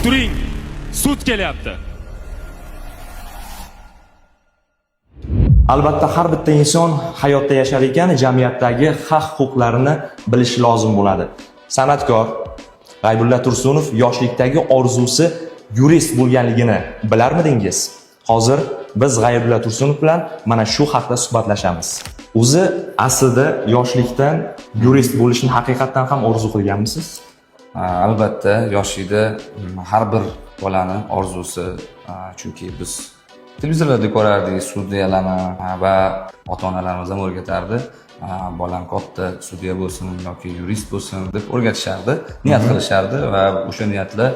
turing, sud kelyapti. Albatta har bitta inson hayotda yashar ekan, jamiyatdagi haq-huquqlarini bilishi lozim bo'ladi. San'atkor G'aybulla Tursunov yoshlikdagi orzusi yurist bo'lganligini bilarmidingiz? Hozir biz G'aybulla Tursunov bilan mana shu haqda suhbatlashamiz. O'zi aslida yoshlikdan yurist bo'lishni haqiqatan ham orzu qilganmisiz? Albatta, yoshlikda har bir bolaning orzusi, chunki biz televizorlarda ko'rardik sudyalarni va ota-onalarimiz ham o'rgatardi. Bolam katta sudya bo'lsin yoki yurist bo'lsin deb o'rgatishardi, niyat qilishardi va o'sha niyatlar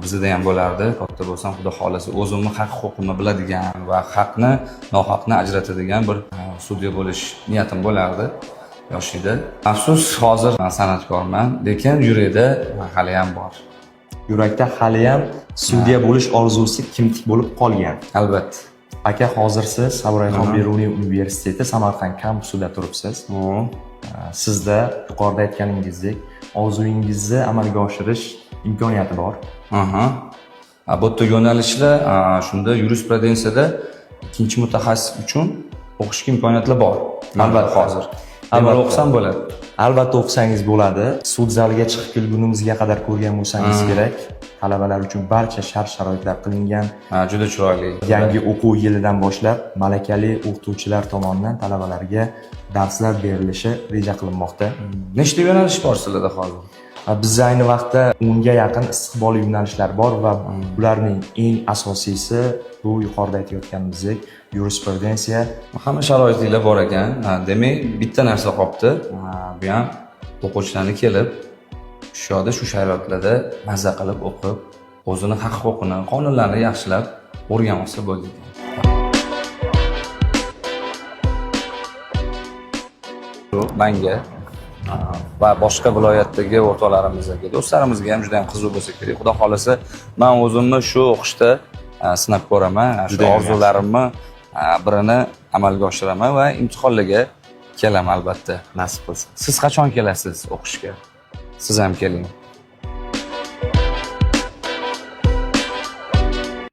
bizda ham bo'lardi. Katta bo'lsam, xudo xolasa o'zimni haq-huquqimni biladigan va haqni, nohaqni ajratadigan bir sudya bo'lish niyatim bo'lardi yoshlikda. Afsus, hozir men san'atkorman, lekin yurakda hali ham bor. Yurakda hali ham sudya bo'lish orzusi kimtik bo'lib qolgan. Albatta. Aka, hozir siz Saburayxon Beruniy universiteti Samarqand kampusida turibsiz. Sizda yuqorida aytganingizdek, orzuyingizni amalga oshirish imkoniyati bor. Bu yerda yo'nalishlar shunda yurisprudensiyada ikkinchi mutaxassis uchun o'qishga imkoniyatlar bor. Albatta hozir. Avval o'qisam bo'ladi. Albatta o'qisangiz bo'ladi. Sud zaliga chiqib kelgunimizga qadar ko'rgan bo'lsangiz kerak. Talabalar uchun barcha shart-sharoitlar qilingan. Juda chiroyli. Yangi o'quv yilidan boshlab malakali o'qituvchilar tomonidan talabalarga darslar berilishi reja qilinmoqda. Nechta yo'nalish bor sizlarda hozir? Bizda ayni vaqtda 10 ga yaqin istiqbolli yo'nalishlar bor va bularning eng asosiysi bu yuqorida aytayotganimizdek yurisprudensiya. Hamma sharoitlar bor ekan. Demak, bitta narsa qolibdi. Bu ham o'quvchilarni kelib shu yoqda shu sharoitlarda mazza qilib o'qib, o'zini haq-huquqini, qonunlarni yaxshilab o'rganib olsa bo'ldi. Menga va boshqa viloyatdagi o'rtoqlarimizga, do'stlarimizga ham juda ham qiziq bo'lsa kerak. Xudo xolasa, men o'zimni shu o'qishda sinab ko'raman, shu orzularimni birini amalga oshiraman va imtihonlarga kelaman albatta, nasib qilsa. Siz qachon kelasiz o'qishga? Siz ham keling.